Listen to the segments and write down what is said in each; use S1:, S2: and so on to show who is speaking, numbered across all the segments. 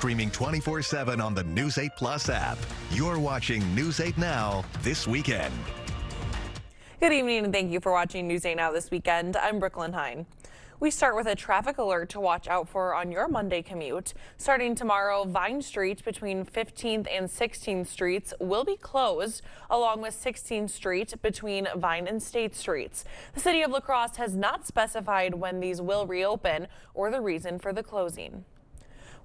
S1: Streaming 24/7 on the News 8 Plus app. You're watching News 8 Now this weekend.
S2: Good evening and thank you for watching News 8 Now this weekend. I'm Brooklyn Hine. We start with a traffic alert to watch out for on your Monday commute. Starting tomorrow, Vine Street between 15th and 16th Streets will be closed, along with 16th Street between Vine and State Streets. The city of La Crosse has not specified when these will reopen or the reason for the closing.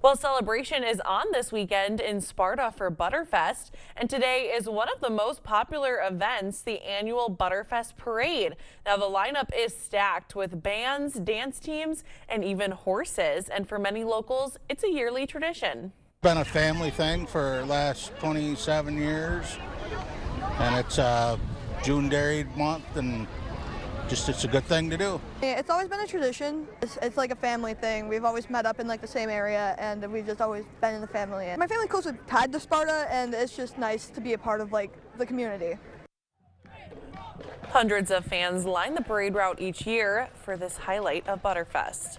S2: Well, celebration is on this weekend in Sparta for Butterfest, and today is one of the most popular events, the annual Butterfest Parade. Now, the lineup is stacked with bands, dance teams, and even horses, and for many locals, it's a yearly tradition.
S3: It's been a family thing for the last 27 years, and it's June Dairy Month, and it's a good thing to do.
S4: It's always been a tradition. It's like a family thing. We've always met up in like the same area, and we've just always been in the family. And my family closely tied to Sparta, and it's just nice to be a part of like the community.
S2: Hundreds of fans line the parade route each year for this highlight of Butterfest.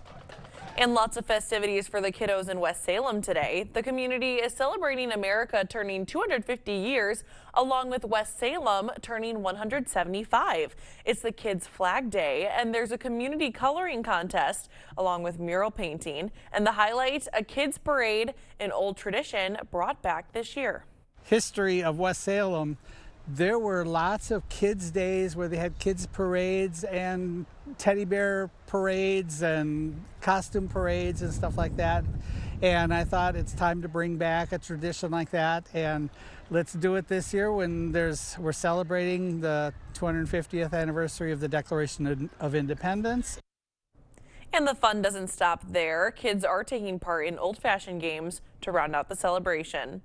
S2: And lots of festivities for the kiddos in West Salem today. The community is celebrating America turning 250 years, along with West Salem turning 175. It's the Kids Flag Day, and there's a community coloring contest, along with mural painting. And the highlight, a kids parade, an old tradition brought back this year.
S5: History of West Salem. There were lots of kids' days where they had kids' parades and teddy bear parades and costume parades and stuff like that. And I thought it's time to bring back a tradition like that. And let's do it this year when we're celebrating the 250th anniversary of the Declaration of Independence.
S2: And the fun doesn't stop there. Kids are taking part in old-fashioned games to round out the celebration.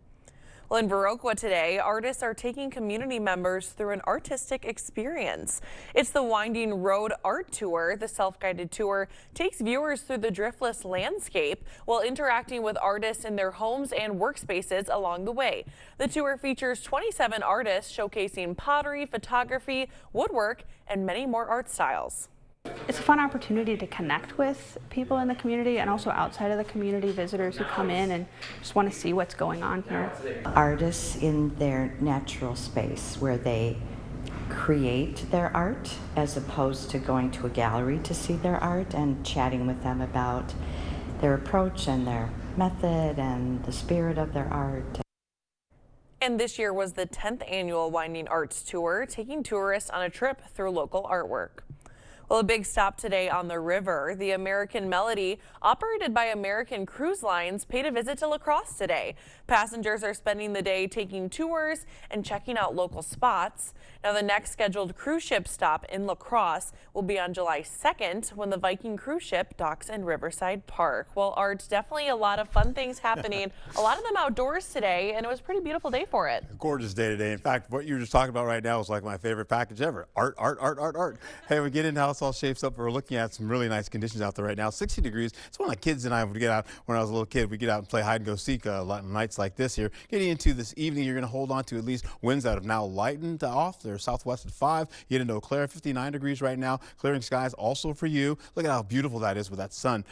S2: Well, in Viroqua today, artists are taking community members through an artistic experience. It's the Winding Road Art Tour. The self-guided tour takes viewers through the driftless landscape while interacting with artists in their homes and workspaces along the way. The tour features 27 artists showcasing pottery, photography, woodwork, and many more art styles.
S6: It's a fun opportunity to connect with people in the community and also outside of the community, visitors who come in and just want to see what's going on here.
S7: Artists in their natural space where they create their art as opposed to going to a gallery to see their art and chatting with them about their approach and their method and the spirit of their art.
S2: And this year was the 10th annual Winding Arts Tour, taking tourists on a trip through local artwork. Well, a big stop today on the river. The American Melody, operated by American Cruise Lines, paid a visit to La Crosse today. Passengers are spending the day taking tours and checking out local spots. Now, the next scheduled cruise ship stop in La Crosse will be on July 2nd when the Viking cruise ship docks in Riverside Park. Well, Art, definitely a lot of fun things happening. A lot of them outdoors today, and it was a pretty beautiful day for it.
S8: A gorgeous day today. In fact, what you were just talking about right now is like my favorite package ever. Art, art, art, art, art. Hey, we get into how this all shapes up. We're looking at some really nice conditions out there right now. 60 degrees. It's when my kids and I would get out when I was a little kid. We get out and play hide and go seek a lot of nights like this here. Getting into this evening, you're going to hold on to at least winds that have now lightened off. They're southwest at 5. You get into Eau Claire, 59 degrees right now. Clearing skies also for you. Look at how beautiful that is with that sun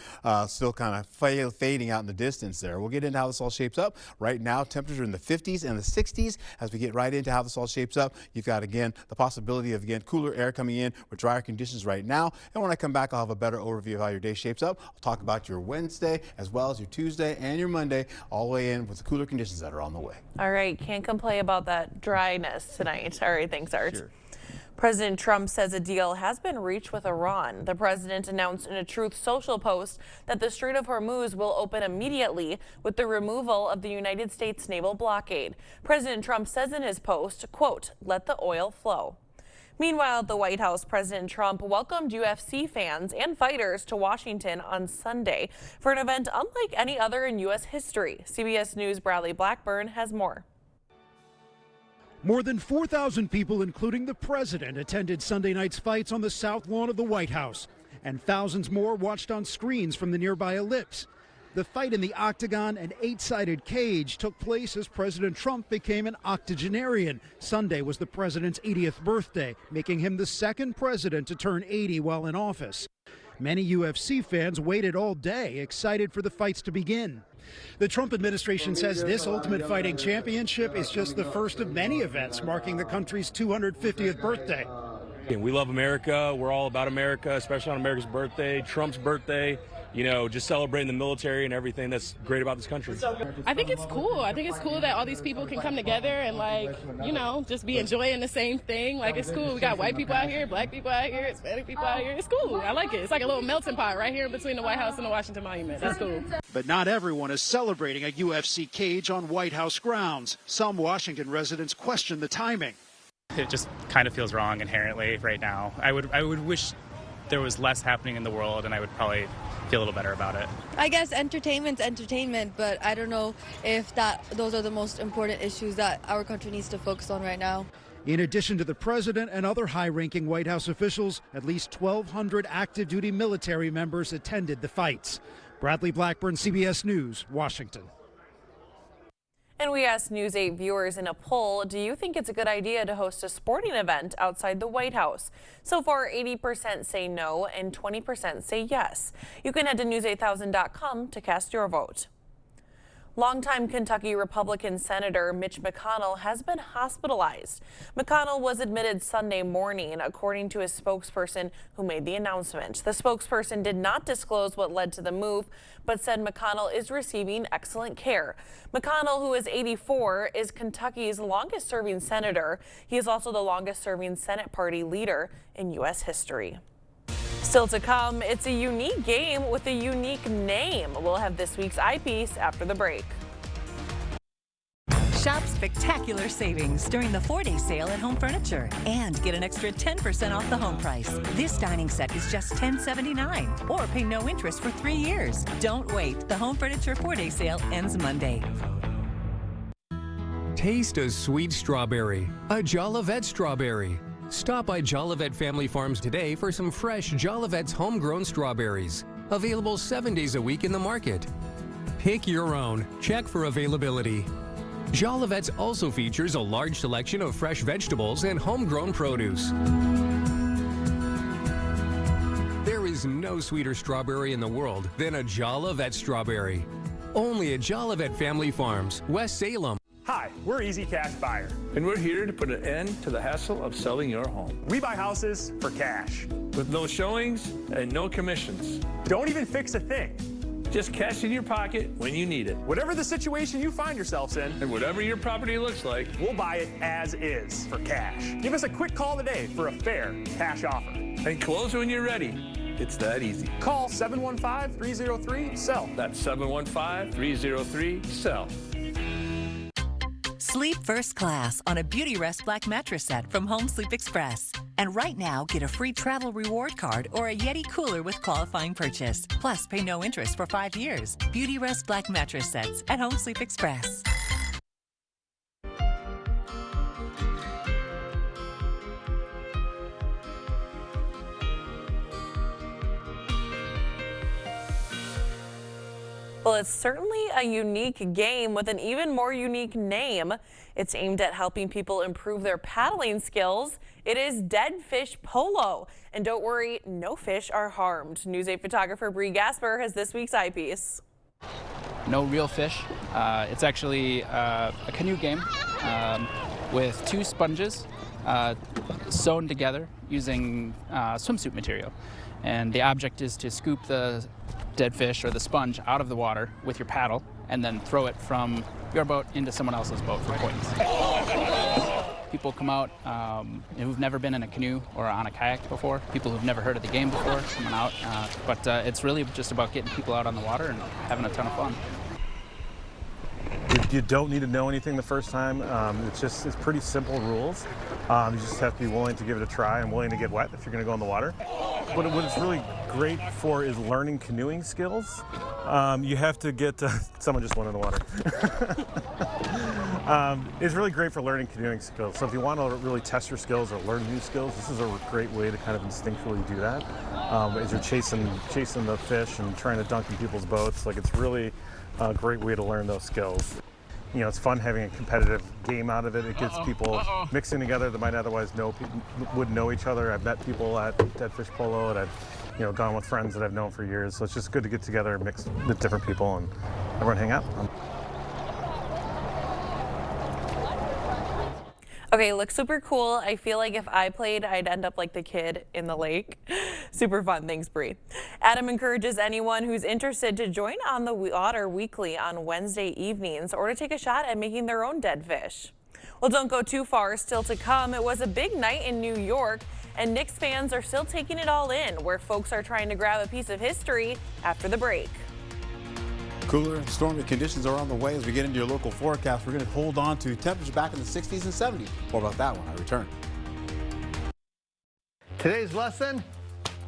S8: still kind of fading out in the distance there. We'll get into how this all shapes up. Right now, temperatures are in the 50s and the 60s. As we get right into how this all shapes up, you've got, again, the possibility of, again, cooler air coming in with drier conditions right now. And when I come back, I'll have a better overview of how your day shapes up. I'll talk about your Wednesday as well as your Tuesday and your Monday, all the way in with the cooler conditions that are on the way.
S2: All right, can't complain about that dryness tonight. All right, thanks, Art.
S8: Sure.
S2: President Trump says a deal has been reached with Iran. The president announced in a Truth Social post that the Strait of Hormuz will open immediately with the removal of the United States naval blockade. President Trump says in his post, quote, "Let the oil flow." Meanwhile, at the White House, President Trump welcomed UFC fans and fighters to Washington on Sunday for an event unlike any other in U.S. history. CBS News' Bradley Blackburn has more.
S9: More than 4,000 people, including the president, attended Sunday night's fights on the south lawn of the White House, and thousands more watched on screens from the nearby Ellipse. The fight in the octagon, an 8-sided cage, took place as President Trump became an octogenarian. Sunday was the president's 80th birthday, making him the second president to turn 80 while in office. Many UFC fans waited all day, excited for the fights to begin. The Trump administration says this Ultimate Fighting Championship is just the first of many events marking the country's 250th birthday.
S10: We love America. We're all about America, especially on America's birthday, Trump's birthday. You know, just celebrating the military and everything that's great about this country.
S11: I think it's cool. I think it's cool that all these people can come together and, like, you know, just be enjoying the same thing. Like, it's cool. We got white people out here, black people out here, Hispanic people out here. It's cool. I like it. It's like a little melting pot right here between the White House and the Washington Monument. That's cool.
S9: But not everyone is celebrating a UFC cage on White House grounds. Some Washington residents question the timing.
S12: It just kind of feels wrong inherently right now. I would wish there was less happening in the world, and I would probably feel a little better about it.
S13: I guess entertainment's entertainment, but I don't know if those are the most important issues that our country needs to focus on right now.
S9: In addition to the president and other high-ranking White House officials, at least 1,200 active-duty military members attended the fights. Bradley Blackburn, CBS News, Washington.
S2: And we asked News 8 viewers in a poll, do you think it's a good idea to host a sporting event outside the White House? So far, 80% say no and 20% say yes. You can head to news8000.com to cast your vote. Longtime Kentucky Republican Senator Mitch McConnell has been hospitalized. McConnell was admitted Sunday morning, according to his spokesperson who made the announcement. The spokesperson did not disclose what led to the move, but said McConnell is receiving excellent care. McConnell, who is 84, is Kentucky's longest-serving senator. He is also the longest-serving Senate party leader in U.S. history. Still to come, it's a unique game with a unique name. We'll have this week's eyepiece after the break.
S14: Shop spectacular savings during the 4-day sale at Home Furniture and get an extra 10% off the home price. This dining set is just $10.79 or pay no interest for 3 years. Don't wait. The Home Furniture 4-day sale ends Monday.
S15: Taste a sweet strawberry, a Jolivet strawberry. Stop by Jolivet Family Farms today for some fresh Jolivet's homegrown strawberries. Available 7 days a week in the market. Pick your own. Check for availability. Jolivet's also features a large selection of fresh vegetables and homegrown produce. There is no sweeter strawberry in the world than a Jolivet strawberry. Only at Jolivet Family Farms, West Salem.
S16: Hi, we're Easy Cash Buyer.
S17: And we're here to put an end to the hassle of selling your home.
S16: We buy houses for cash.
S17: With no showings and no commissions.
S16: Don't even fix a thing.
S17: Just cash in your pocket when you need it.
S16: Whatever the situation you find yourselves in,
S17: and whatever your property looks like,
S16: we'll buy it as is for cash. Give us a quick call today for a fair cash offer.
S17: And close when you're ready. It's that easy.
S16: Call 715-303-SELL.
S17: That's 715-303-SELL.
S14: Sleep first class on a Beauty Rest Black mattress set from Home Sleep Express. And right now, get a free travel reward card or a Yeti cooler with qualifying purchase. Plus, pay no interest for 5 years. Beauty Rest Black mattress sets at Home Sleep Express.
S2: Well, it's certainly a unique game with an even more unique name. It's aimed at helping people improve their paddling skills. It is Dead Fish Polo. And don't worry, no fish are harmed. News 8 photographer Bree Gasper has this week's eyepiece.
S18: No real fish. It's actually a canoe game with 2 sponges sewn together using swimsuit material. And the object is to scoop the dead fish or the sponge out of the water with your paddle and then throw it from your boat into someone else's boat for points. People come out who've never been in a canoe or on a kayak before, people who've never heard of the game before, coming out. But it's really just about getting people out on the water and having a ton of fun.
S19: You don't need to know anything the first time. It's pretty simple rules. You just have to be willing to give it a try and willing to get wet if you're going to go in the water. What it's really great for is learning canoeing skills. You have to get someone just went in the water. It's really great for learning canoeing skills. So if you want to really test your skills or learn new skills, this is a great way to kind of instinctually do that. As you're chasing the fish and trying to dunk in people's boats, like it's really a great way to learn those skills. You know, it's fun having a competitive game out of it. It gets people mixing together that might otherwise wouldn't know each other. I've met people at Dead Fish Polo, and I've gone with friends that I've known for years. So it's just good to get together and mix with different people and everyone hang out.
S2: Okay, looks super cool. I feel like if I played, I'd end up like the kid in the lake. Super fun. Thanks, Bree. Adam encourages anyone who's interested to join On the Water weekly on Wednesday evenings or to take a shot at making their own dead fish. Well, don't go too far. Still to come, it was a big night in New York, and Knicks fans are still taking it all in, where folks are trying to grab a piece of history after the break.
S8: Cooler and stormy conditions are on the way as we get into your local forecast. We're going to hold on to temperatures back in the 60s and 70s. More about that when I return.
S20: Today's lesson,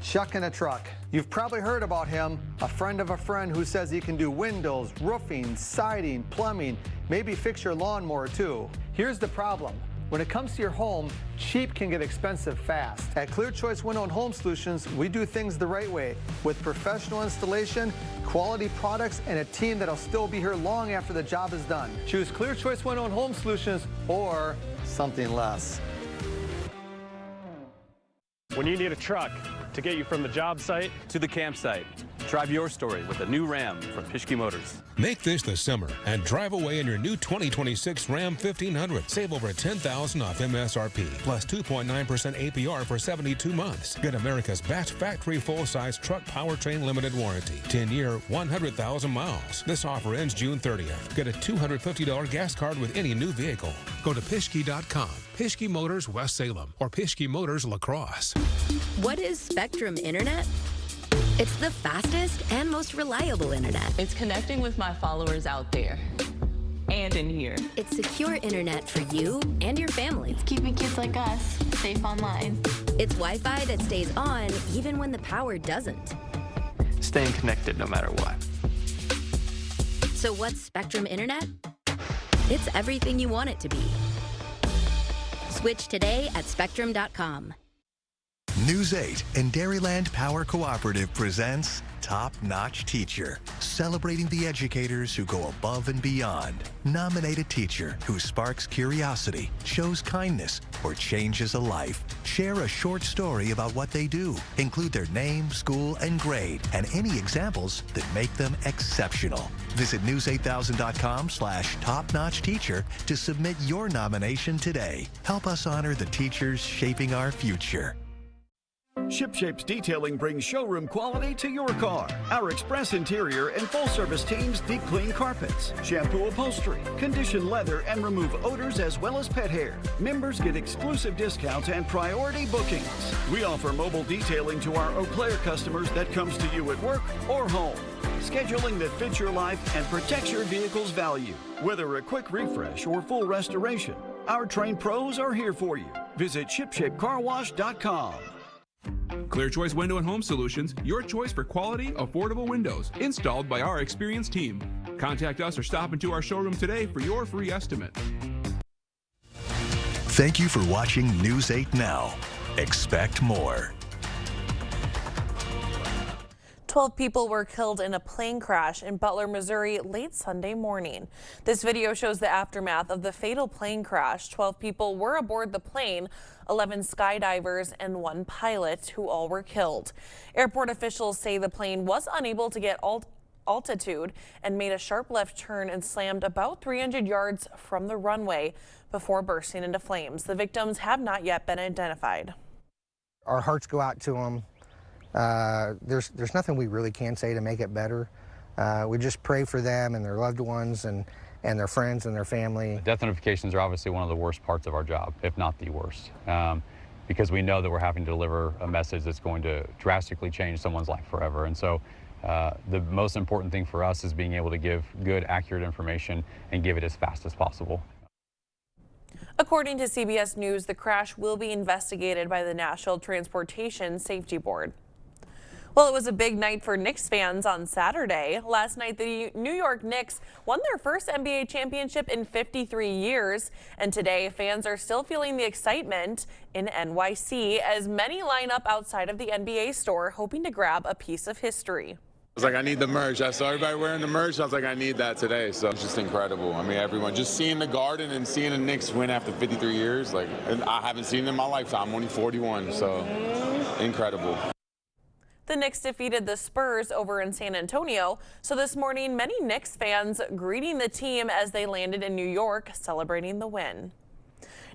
S20: Chuck in a truck. You've probably heard about him, a friend of a friend who says he can do windows, roofing, siding, plumbing, maybe fix your lawnmower too. Here's the problem. When it comes to your home, cheap can get expensive fast. At Clear Choice Window and Home Solutions, we do things the right way with professional installation, quality products, and a team that'll still be here long after the job is done. Choose Clear Choice Window and Home Solutions or something less.
S16: When you need a truck to get you from the job site to the campsite, drive your story with a new Ram from Pischke Motors.
S21: Make this the summer and drive away in your new 2026 Ram 1500. Save over $10,000 off MSRP plus 2.9% APR for 72 months. Get America's best factory full-size truck powertrain limited warranty. 10-year, 100,000 miles. This offer ends June 30th. Get a $250 gas card with any new vehicle. Go to Pischke.com, Pischke Motors West Salem, or Pischke Motors La Crosse.
S22: What is Spectrum Internet? It's the fastest and most reliable internet.
S23: It's connecting with my followers out there and in here.
S22: It's secure internet for you and your family.
S23: It's keeping kids like us safe online.
S22: It's Wi-Fi that stays on even when the power doesn't.
S16: Staying connected no matter what.
S22: So what's Spectrum Internet? It's everything you want it to be. Switch today at Spectrum.com.
S1: News 8 and Dairyland Power Cooperative presents Top Notch Teacher, celebrating the educators who go above and beyond. Nominate a teacher who sparks curiosity, shows kindness, or changes a life. Share a short story about what they do. Include their name, school, and grade, and any examples that make them exceptional. Visit news8000.com/topnotchteacher to submit your nomination today. Help us honor the teachers shaping our future.
S9: ShipShape's detailing brings showroom quality to your car. Our express interior and full-service teams deep clean carpets, shampoo upholstery, condition leather, and remove odors as well as pet hair. Members get exclusive discounts and priority bookings. We offer mobile detailing to our Eau Claire customers that comes to you at work or home. Scheduling that fits your life and protects your vehicle's value. Whether a quick refresh or full restoration, our trained pros are here for you. Visit ShipShapeCarWash.com.
S24: Clear Choice Window and Home Solutions, your choice for quality, affordable windows, installed by our experienced team. Contact us or stop into our showroom today for your free estimate.
S1: Thank you for watching News 8 Now. Expect more.
S2: 12 people were killed in a plane crash in Butler, Missouri late Sunday morning. This video shows the aftermath of the fatal plane crash. 12 people were aboard the plane, 11 skydivers and 1 pilot, who all were killed. Airport officials say the plane was unable to get altitude and made a sharp left turn and slammed about 300 yards from the runway before bursting into flames. The victims have not yet been identified.
S25: Our hearts go out to them. There's nothing we really can say to make it better. We just pray for them and their loved ones and their friends and their family.
S26: Death notifications are obviously one of the worst parts of our job, if not the worst, because we know that we're having to deliver a message that's going to drastically change someone's life forever. And so the most important thing for us is being able to give good, accurate information and give it as fast as possible.
S2: According to CBS News, the crash will be investigated by the National Transportation Safety Board. Well, it was a big night for Knicks fans on Saturday. Last night, the New York Knicks won their first NBA championship in 53 years. And today, fans are still feeling the excitement in NYC as many line up outside of the NBA store hoping to grab a piece of history.
S3: was like, I need the merch. I saw everybody wearing the merch. I was like, I need that today. So it's just incredible. I mean, everyone just seeing the Garden and seeing the Knicks win after 53 years. Like, and I haven't seen them in my lifetime. I'm only 41. So incredible.
S2: The Knicks defeated the Spurs over in San Antonio. So this morning, many Knicks fans greeting the team as they landed in New York, celebrating the win.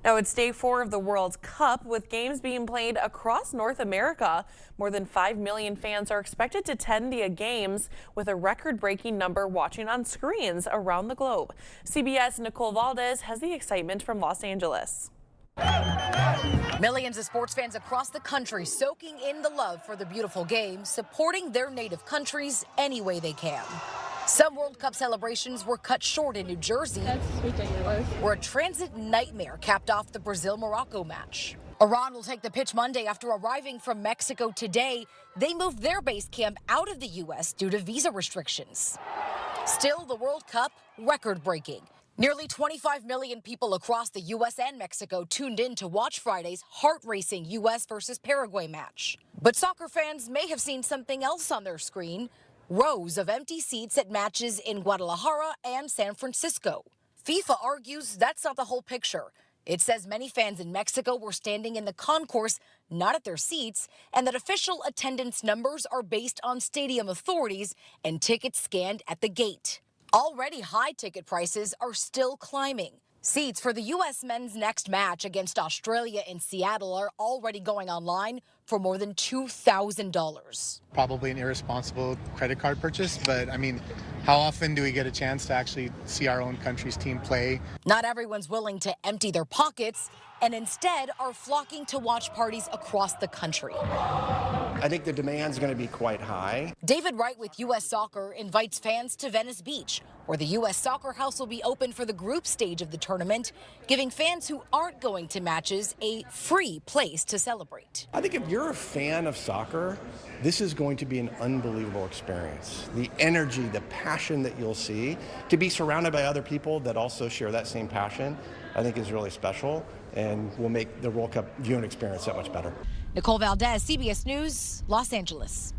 S2: Now it's day 4 of the World Cup, with games being played across North America. More than 5 million fans are expected to attend the games, with a record-breaking number watching on screens around the globe. CBS Nicole Valdez has the excitement from Los Angeles.
S4: Millions of sports fans across the country soaking in the love for the beautiful game, supporting their native countries any way they can. Some World Cup celebrations were cut short in New Jersey. That's ridiculous. Where a transit nightmare capped off the Brazil-Morocco match. Iran will take the pitch Monday after arriving from Mexico today. They moved their base camp out of the U.S. due to visa restrictions. Still, the World Cup record-breaking. Nearly 25 million people across the U.S. and Mexico tuned in to watch Friday's heart-racing U.S. versus Paraguay match. But soccer fans may have seen something else on their screen. Rows of empty seats at matches in Guadalajara and San Francisco. FIFA argues that's not the whole picture. It says many fans in Mexico were standing in the concourse, not at their seats, and that official attendance numbers are based on stadium authorities and tickets scanned at the gate. Already high ticket prices are still climbing. Seats for the U.S. men's next match against Australia in Seattle are already going online for more than $2,000.
S5: Probably an irresponsible credit card purchase, but I mean, how often do we get a chance to actually see our own country's team play?
S4: Not everyone's willing to empty their pockets and instead are flocking to watch parties across the country.
S6: I think the demand's going to be quite high.
S4: David Wright with U.S. Soccer invites fans to Venice Beach, where the U.S. Soccer House will be open for the group stage of the tournament, giving fans who aren't going to matches a free place to celebrate.
S6: I think if you're a fan of soccer, this is going to be an unbelievable experience. The energy, the passion that you'll see, to be surrounded by other people that also share that same passion, I think is really special and will make the World Cup viewing experience that much better.
S4: Nicole Valdez, CBS News, Los Angeles.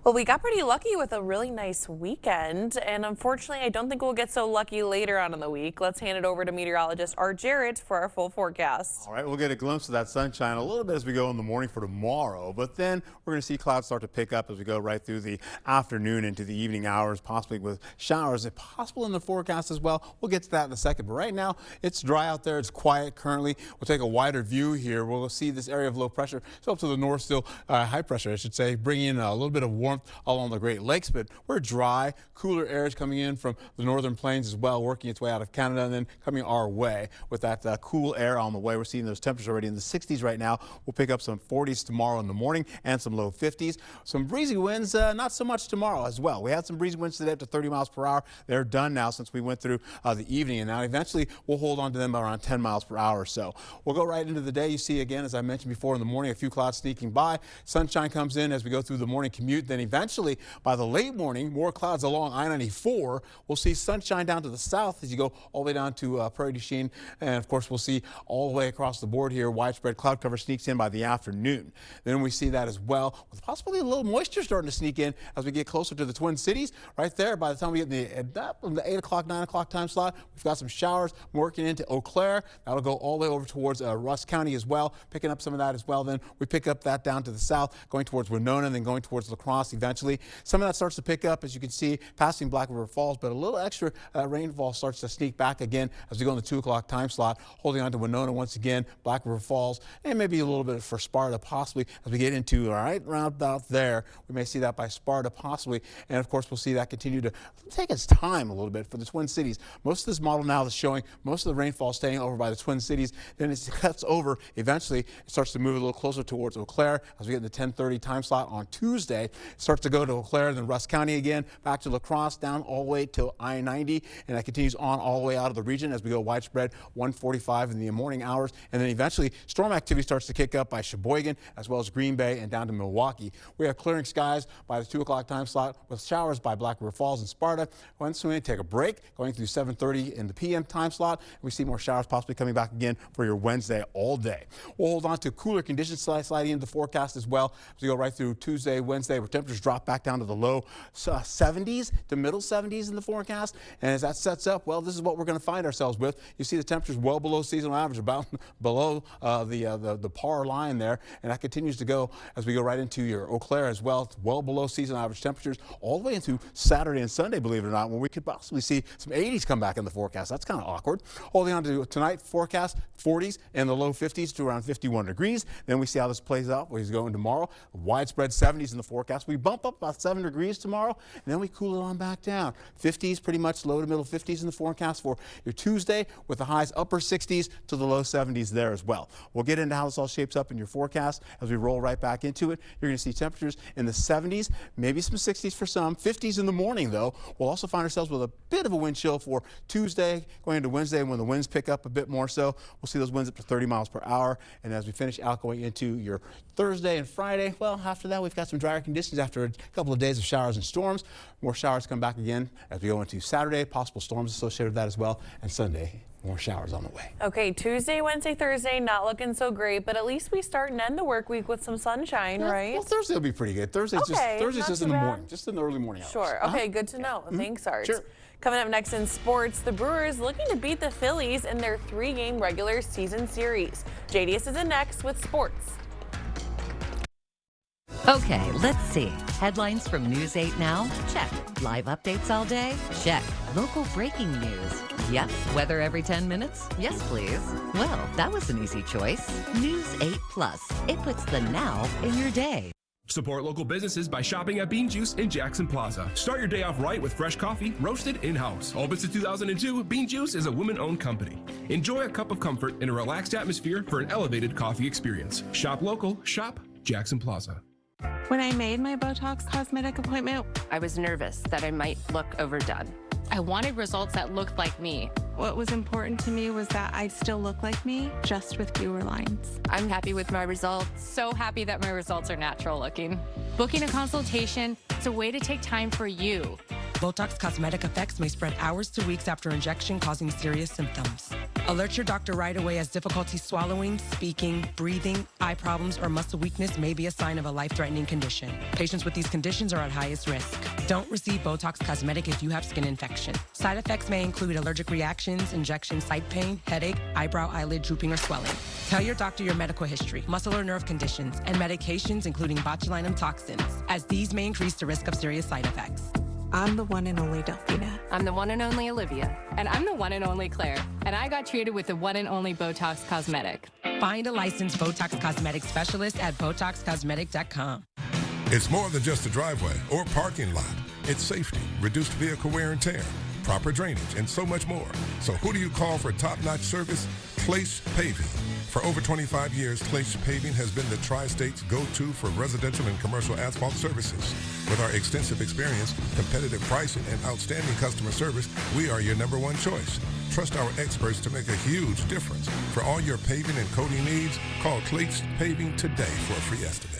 S2: Well, we got pretty lucky with a really nice weekend, and unfortunately, I don't think we'll get so lucky later on in the week. Let's hand it over to meteorologist Art Jarrett for our full forecast.
S8: All right, we'll get a glimpse of that sunshine a little bit as we go in the morning for tomorrow, but then we're going to see clouds start to pick up as we go right through the afternoon into the evening hours, possibly with showers, if possible, in the forecast as well. We'll get to that in a second, but right now, it's dry out there. It's quiet currently. We'll take a wider view here. We'll see this area of low pressure. So up to the north, still high pressure, I should say, bringing in a little bit of warmth along the Great Lakes, but we're dry. Cooler air is coming in from the northern plains as well, working its way out of Canada and then coming our way with that cool air on the way. We're seeing those temperatures already in the 60s right now. We'll pick up some 40s tomorrow in the morning and some low 50s. Some breezy winds, not so much tomorrow as well. We had some breezy winds today up to 30 miles per hour. They're done now since we went through the evening, and now eventually we'll hold on to them around 10 miles per hour or so. We'll go right into the day. You see again, as I mentioned before, in the morning, a few clouds sneaking by. Sunshine comes in as we go through the morning commute. Then eventually by the late morning, more clouds along I-94. We'll see sunshine down to the south as you go all the way down to Prairie du Chien. And of course, we'll see all the way across the board here, widespread cloud cover sneaks in by the afternoon. Then we see that as well, with possibly a little moisture starting to sneak in as we get closer to the Twin Cities. Right there, by the time we get in the 8 o'clock, 9 o'clock time slot, we've got some showers working into Eau Claire. That'll go all the way over towards Rusk County as well, picking up some of that as well. Then we pick up that down to the south, going towards Winona, and then going towards La Crosse eventually. Some of that starts to pick up, as you can see, passing Black River Falls, but a little extra rainfall starts to sneak back again as we go in the 2 o'clock time slot, holding on to Winona once again, Black River Falls, and maybe a little bit for Sparta possibly as we get into right around about there. We may see that by Sparta possibly, and of course we'll see that continue to take its time a little bit for the Twin Cities. Most of this model now is showing most of the rainfall staying over by the Twin Cities. Then it cuts over. Eventually, it starts to move a little closer towards Eau Claire as we get in the 10:30 time slot on Tuesday. It starts to go to Eau Claire, then Rusk County again, back to La Crosse, down all the way to I-90, and that continues on all the way out of the region as we go widespread 145 in the morning hours, and then eventually storm activity starts to kick up by Sheboygan as well as Green Bay and down to Milwaukee. We have clearing skies by the 2 o'clock time slot with showers by Black River Falls and Sparta. Once we take a break, going through 7:30 in the p.m. time slot, we see more showers possibly coming back again for your Wednesday all day. We'll hold on to cooler conditions sliding into the forecast as well as we go right through Tuesday, Wednesday, where temperatures temperatures drop back down to the low 70s to middle 70s in the forecast. And as that sets up, well, this is what we're going to find ourselves with. You see the temperatures well below seasonal average, about below the par line there. And that continues to go as we go right into your Eau Claire as well. It's well below seasonal average temperatures all the way into Saturday and Sunday, believe it or not, when we could possibly see some 80s come back in the forecast. That's kind of awkward. Holding on to tonight, forecast 40s and the low 50s to around 51 degrees. Then we see how this plays out. Where he's going tomorrow. Widespread 70s in the forecast. We bump up about 7 degrees tomorrow, and then we cool it on back down. 50s, pretty much low to middle 50s in the forecast for your Tuesday, with the highs upper 60s to the low 70s there as well. We'll get into how this all shapes up in your forecast as we roll right back into it. You're going to see temperatures in the 70s, maybe some 60s for some. 50s in the morning, though. We'll also find ourselves with a bit of a wind chill for Tuesday, going into Wednesday, when the winds pick up a bit more so. We'll see those winds up to 30 miles per hour. And as we finish out going into your Thursday and Friday, well, after that, we've got some drier conditions after a couple of days of showers and storms. More showers come back again as we go into Saturday, possible storms associated with that as well, and Sunday. More showers on the way.
S2: Okay, Tuesday, Wednesday, Thursday, not looking so great, but at least we start and end the work week with some sunshine, right?
S8: Well, Thursday will be pretty good. Thursday's just in the morning, just in the early morning hours.
S2: Sure. Okay, good to know. Thanks, Art.
S8: Sure.
S2: Coming up next in sports, the Brewers looking to beat the Phillies in their 3-game regular season series. JDS is in next with sports.
S14: Okay, let's see. Headlines from News 8 Now? Check. Live updates all day? Check. Local breaking news? Yep. Weather every 10 minutes? Yes, please. Well, that was an easy choice. News 8 Plus. It puts the now in your day.
S24: Support local businesses by shopping at Bean Juice in Jackson Plaza. Start your day off right with fresh coffee, roasted in-house. Open since 2002, Bean Juice is a women-owned company. Enjoy a cup of comfort in a relaxed atmosphere for an elevated coffee experience. Shop local, shop Jackson Plaza.
S7: When I made my Botox cosmetic appointment, I was nervous that I might look overdone. I wanted results that looked like me. What was important to me was that I'd still look like me, just with fewer lines. I'm happy with my results. So happy that my results are natural looking. Booking a consultation, it's a way to take time for you.
S10: Botox cosmetic effects may spread hours to weeks after injection, causing serious symptoms. Alert your doctor right away, as difficulty swallowing, speaking, breathing, eye problems, or muscle weakness may be a sign of a life-threatening condition. Patients with these conditions are at highest risk. Don't receive Botox cosmetic if you have skin infection. Side effects may include allergic reactions, injection site pain, headache, eyebrow, eyelid drooping or swelling. Tell your doctor your medical history, muscle or nerve conditions, and medications including botulinum toxins, as these may increase the risk of serious side effects.
S7: I'm the one and only Delphina. I'm the one and only Olivia. And I'm the one and only Claire. And I got treated with the one and only Botox Cosmetic.
S10: Find a licensed Botox Cosmetic specialist at BotoxCosmetic.com.
S11: It's more than just a driveway or parking lot. It's safety, reduced vehicle wear and tear, proper drainage, and so much more. So who do you call for top-notch service? Clace Paving. For over 25 years, Clace Paving has been the Tri-State's go-to for residential and commercial asphalt services. With our extensive experience, competitive pricing, and outstanding customer service, we are your #1 choice. Trust our experts to make a huge difference. For all your paving and coating needs, call Clace Paving today for a free estimate.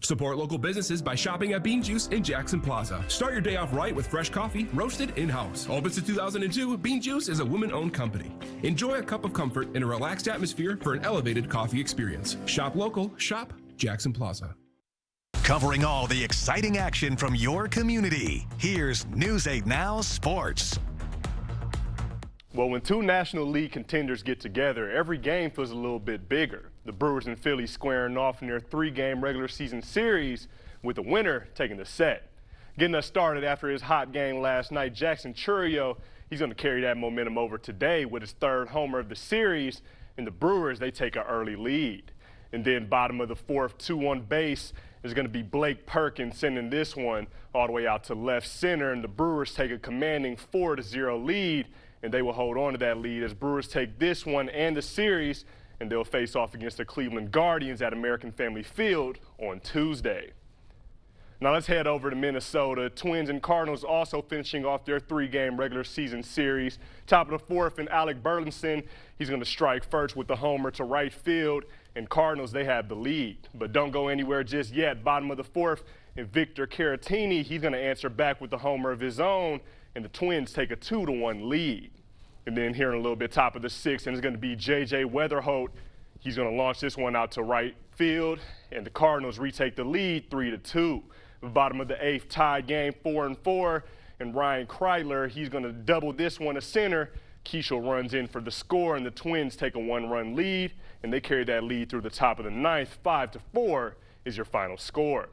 S24: Support local businesses by shopping at Bean Juice in Jackson Plaza. Start your day off right with fresh coffee, roasted in-house. Open since 2002, Bean Juice is a women-owned company. Enjoy a cup of comfort in a relaxed atmosphere for an elevated coffee experience. Shop local, shop Jackson Plaza.
S1: Covering all the exciting action from your community, here's News 8 Now Sports.
S12: Well, when two National League contenders get together, every game feels a little bit bigger. The Brewers and Phillies squaring off in their 3-game regular season series, with the winner taking the set. Getting us started after his hot game last night, Jackson Chourio, he's going to carry that momentum over today with his 3rd homer of the series, and the Brewers, they take an early lead. And then bottom of the 4th, 2-1 base is going to be Blake Perkins sending this one all the way out to left center, and the Brewers take a commanding 4-0 lead, and they will hold on to that lead as Brewers take this one and the series, and they'll face off against the Cleveland Guardians at American Family Field on Tuesday. Now let's head over to Minnesota. Twins and Cardinals also finishing off their 3-game regular season series. Top of the 4th, and Alec Burleson, he's going to strike first with the homer to right field, and Cardinals, they have the lead. But don't go anywhere just yet. Bottom of the 4th, and Victor Caratini, he's going to answer back with the homer of his own, and the Twins take a 2-1 lead. And then here in a little bit, top of the 6th, and it's going to be J.J. Weatherholt. He's going to launch this one out to right field, and the Cardinals retake the lead 3-2. Bottom of the 8th, tied game 4-4, and Ryan Kreidler, he's going to double this one to center. Keishel runs in for the score, and the Twins take a 1-run lead, and they carry that lead through the top of the 9th. 5-4 is your final score.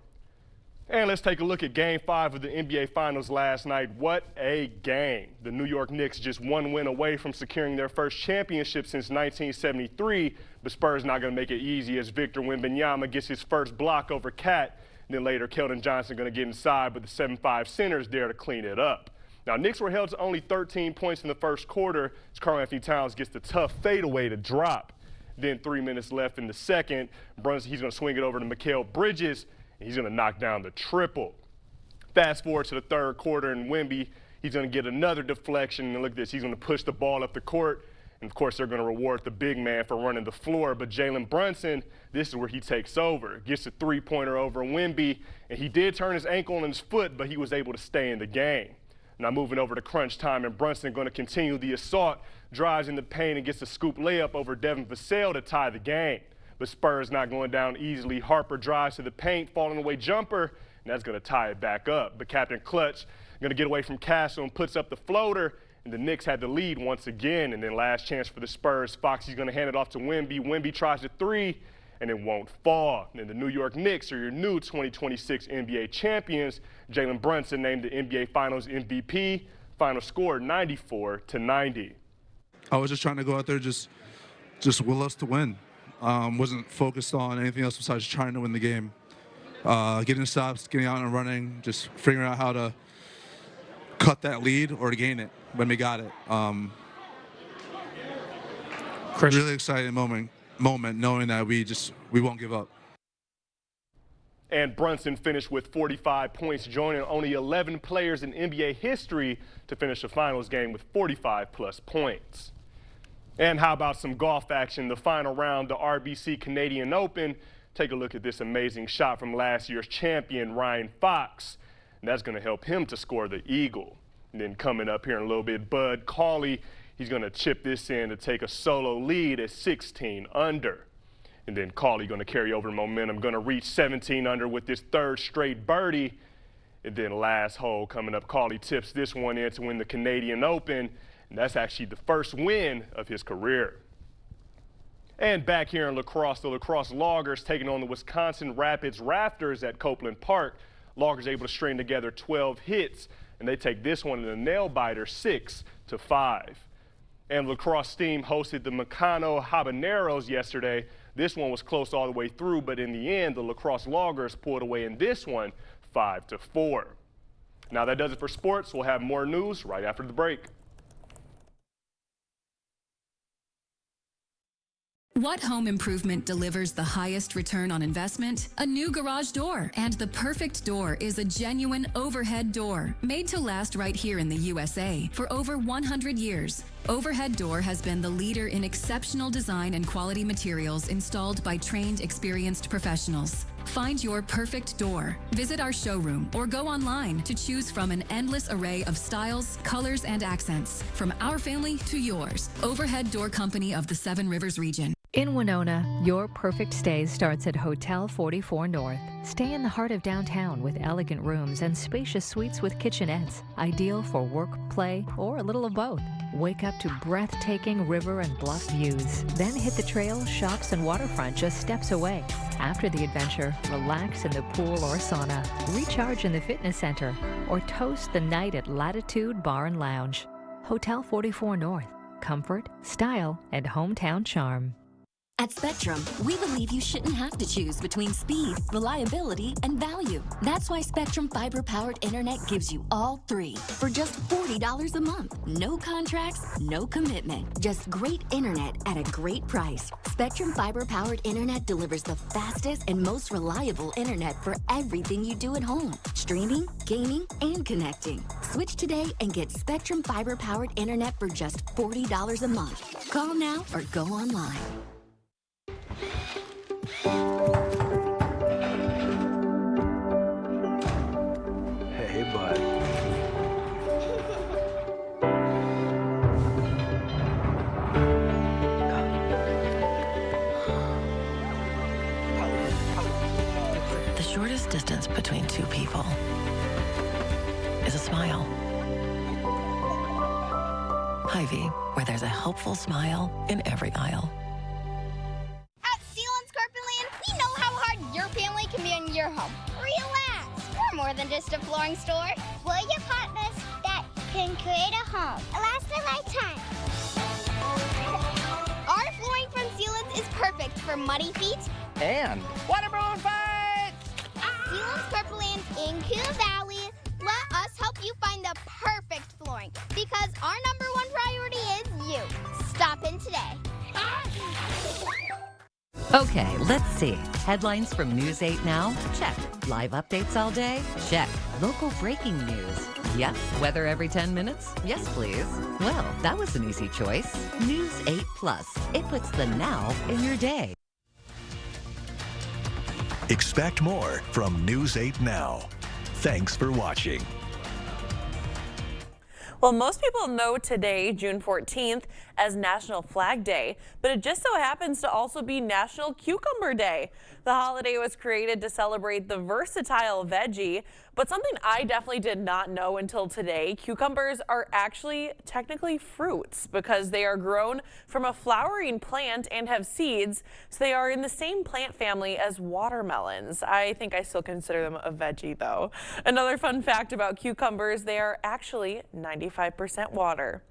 S12: And let's take a look at Game 5 of the NBA Finals last night. What a game. The New York Knicks just one win away from securing their first championship since 1973, but Spurs not going to make it easy as Victor Wembanyama gets his first block over Cat. Then later, Keldon Johnson going to get inside, but the 7'5" center's there to clean it up. Now, Knicks were held to only 13 points in the first quarter as Karl-Anthony Towns gets the tough fadeaway to drop. Then 3 minutes left in the second. Brunson, he's going to swing it over to Mikal Bridges, and he's going to knock down the triple. Fast forward to the third quarter, and Wemby, he's going to get another deflection. And look at this, he's going to push the ball up the court. And, of course, they're going to reward the big man for running the floor. But Jalen Brunson, this is where he takes over. Gets a three-pointer over Wemby, and he did turn his ankle and his foot, but he was able to stay in the game. Now moving over to crunch time, and Brunson going to continue the assault, drives in the paint and gets a scoop layup over Devin Vassell to tie the game. But Spurs not going down easily. Harper drives to the paint, falling away jumper, and that's going to tie it back up. But Captain Clutch going to get away from Castle and puts up the floater, and the Knicks had the lead once again. And then last chance for the Spurs. Foxy's going to hand it off to Wemby. Wemby tries the three, and it won't fall. And the New York Knicks are your new 2026 NBA champions. Jalen Brunson named the NBA Finals MVP. Final score 94-90.
S13: I was just trying to go out there, just will us to win. Wasn't focused on anything else besides trying to win the game. Getting stops, getting out and running, just figuring out how to cut that lead or to gain it when we got it. Really exciting moment knowing that we won't give up.
S12: And Brunson finished with 45 points, joining only 11 players in NBA history to finish a finals game with 45-plus points. And how about some golf action? The final round, the RBC Canadian Open. Take a look at this amazing shot from last year's champion, Ryan Fox. And that's going to help him to score the eagle. And then coming up here in a little bit, Bud Cauley, he's going to chip this in to take a solo lead at 16 under. And then Cauley going to carry over momentum, going to reach 17 under with this third straight birdie. And then last hole coming up, Cauley tips this one in to win the Canadian Open. And that's actually the first win of his career. And back here in La Crosse, the La Crosse Loggers taking on the Wisconsin Rapids Rafters at Copeland Park. Loggers able to string together 12 hits, and they take this one in a nail-biter 6-5. And La Crosse Steam hosted the Meccano Habaneros yesterday. This one was close all the way through, but in the end, the La Crosse Loggers pulled away in this one 5-4. Now that does it for sports. We'll have more news right after the break.
S15: What home improvement delivers the highest return on investment? A new garage door. And the perfect door is a genuine overhead door, made to last right here in the USA for over 100 years. Overhead Door has been the leader in exceptional design and quality materials installed by trained, experienced professionals. Find your perfect door. Visit our showroom or go online to choose from an endless array of styles, colors, and accents. From our family to yours, Overhead Door Company of the Seven Rivers region.
S17: In Winona, your perfect stay starts at Hotel 44 North. Stay in the heart of downtown with elegant rooms and spacious suites with kitchenettes, ideal for work, play, or a little of both. Wake up to breathtaking river and bluff views. Then hit the trails, shops, and waterfront just steps away. After the adventure, relax in the pool or sauna, recharge in the fitness center, or toast the night at Latitude Bar and Lounge. Hotel 44 North. Comfort, style, and hometown charm.
S22: At Spectrum, we believe you shouldn't have to choose between speed, reliability, and value. That's why Spectrum fiber-powered internet gives you all three for just $40 a month. No contracts, no commitment. Just great internet at a great price. Spectrum fiber-powered internet delivers the fastest and most reliable internet for everything you do at home. Streaming, gaming, and connecting. Switch today and get Spectrum fiber-powered internet for just $40 a month. Call now or go online.
S18: Hey, bud.
S23: The shortest distance between between two people is a smile. Hy-Vee, where there's a helpful smile in every aisle.
S9: At Sealands Carpetland, we know how hard your family can be in your home. Relax. We're more than just a flooring store. We're your partners that can create a home. It lasts a lifetime. Our flooring from Sealands is perfect for muddy feet
S16: and waterborne fights.
S9: At Sealands Carpetland in Coon Valley, let us help you find the perfect flooring because our #1 priority is you. Stop in today.
S14: Okay, let's see. Headlines from News 8 Now? Check. Live updates all day? Check. Local breaking news? Yep. Weather every 10 minutes? Yes, please. Well, that was an easy choice. News 8 Plus. It puts the now in your day.
S1: Expect more from News 8 Now. Thanks for watching.
S2: Well, most people know today, June 14th, as National Flag Day, but it just so happens to also be National Cucumber Day. The holiday was created to celebrate the versatile veggie, but something I definitely did not know until today, cucumbers are actually technically fruits because they are grown from a flowering plant and have seeds, so they are in the same plant family as watermelons. I think I still consider them a veggie though. Another fun fact about cucumbers, they are actually 95% water.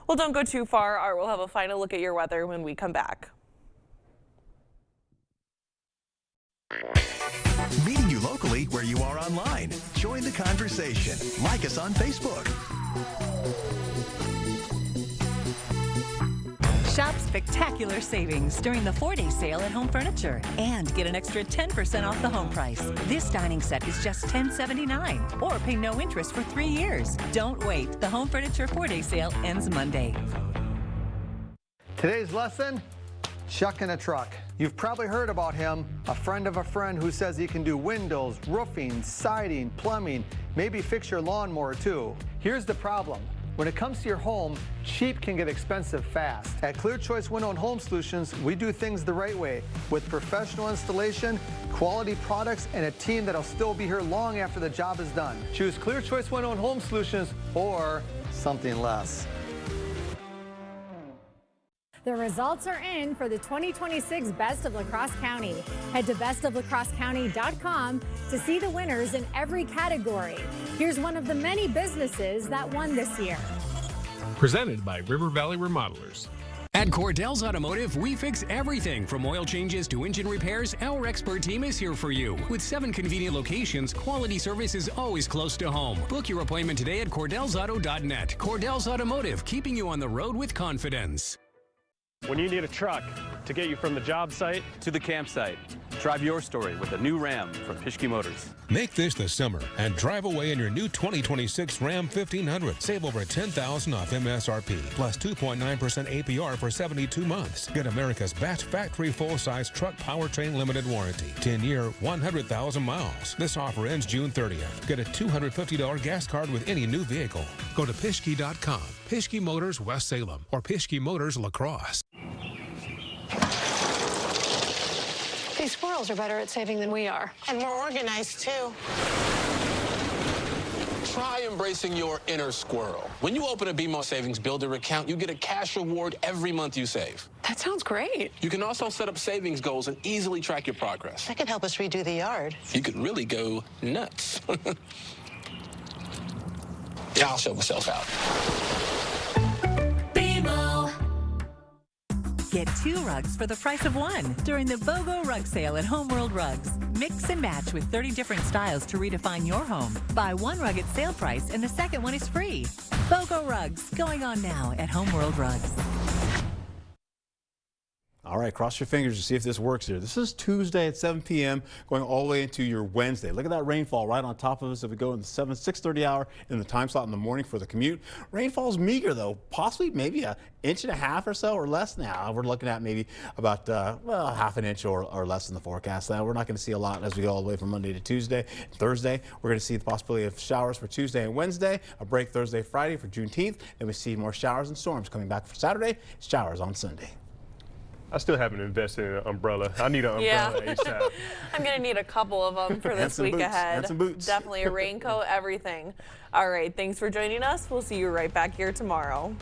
S2: Well, don't go too far. Art will have a final look at your weather when we come back.
S1: Meeting you locally where you are online. Join the conversation. Like us on Facebook.
S14: Shop spectacular savings during the 4-day sale at Home Furniture and get an extra 10% off the home price. This dining set is just $10.79 or pay no interest for 3 years. Don't wait. The Home Furniture 4-day sale ends Monday.
S19: Today's lesson, Chuck in a truck. You've probably heard about him, a friend of a friend who says he can do windows, roofing, siding, plumbing, maybe fix your lawnmower too. Here's the problem. When it comes to your home, cheap can get expensive fast. At Clear Choice Window and Home Solutions, we do things the right way with professional installation, quality products, and a team that'll still be here long after the job is done. Choose Clear Choice Window and Home Solutions or something less.
S20: The results are in for the 2026 Best of La Crosse County. Head to bestoflacrossecounty.com to see the winners in every category. Here's one of the many businesses that won this year.
S21: Presented by River Valley Remodelers.
S25: At Cordell's Automotive, we fix everything from oil changes to engine repairs. Our expert team is here for you. With 7 convenient locations, quality service is always close to home. Book your appointment today at cordellsauto.net. Cordell's Automotive, keeping you on the road with confidence.
S12: When you need a truck to get you from the job site
S27: to the campsite, drive your story with a new Ram from Pischke Motors.
S11: Make this the summer and drive away in your new 2026 Ram 1500. Save over $10,000 off MSRP plus 2.9% APR for 72 months. Get America's best factory full-size truck powertrain limited warranty. 10-year, 100,000 miles. This offer ends June 30th. Get a $250 gas card with any new vehicle.
S28: Go to Pischke.com, Pischke Motors West Salem, or Pischke Motors La Crosse.
S29: These squirrels are better at saving than we are. And more organized, too.
S30: Try embracing your inner squirrel. When you open a BMO Savings Builder account, you get a cash reward every month you save.
S29: That sounds great.
S30: You can also set up savings goals and easily track your progress.
S29: That could help us redo the yard.
S30: You could really go nuts. Yeah, I'll show myself out.
S14: BMO. Get 2 rugs for the price of 1 during the BOGO rug sale at Homeworld Rugs. Mix and match with 30 different styles to redefine your home. Buy 1 rug at sale price and the second one is free. BOGO Rugs, going on now at Homeworld Rugs.
S8: All right, cross your fingers to see if this works here. This is Tuesday at 7 p.m. going all the way into your Wednesday. Look at that rainfall right on top of us if we go in the 6:30 hour in the time slot in the morning for the commute. Rainfall's meager though, possibly maybe an inch and a half or so or less now. We're looking at maybe about half an inch or less in the forecast. Now we're not going to see a lot as we go all the way from Monday to Tuesday. Thursday, we're going to see the possibility of showers for Tuesday and Wednesday, a break Thursday, Friday for Juneteenth. Then we see more showers and storms coming back for Saturday, showers on Sunday.
S12: I still haven't invested in an umbrella. I need an umbrella ASAP.
S2: I'm going to need a couple of them for this week ahead.
S8: And some boots.
S2: Definitely a raincoat, everything. All right, thanks for joining us. We'll see you right back here tomorrow.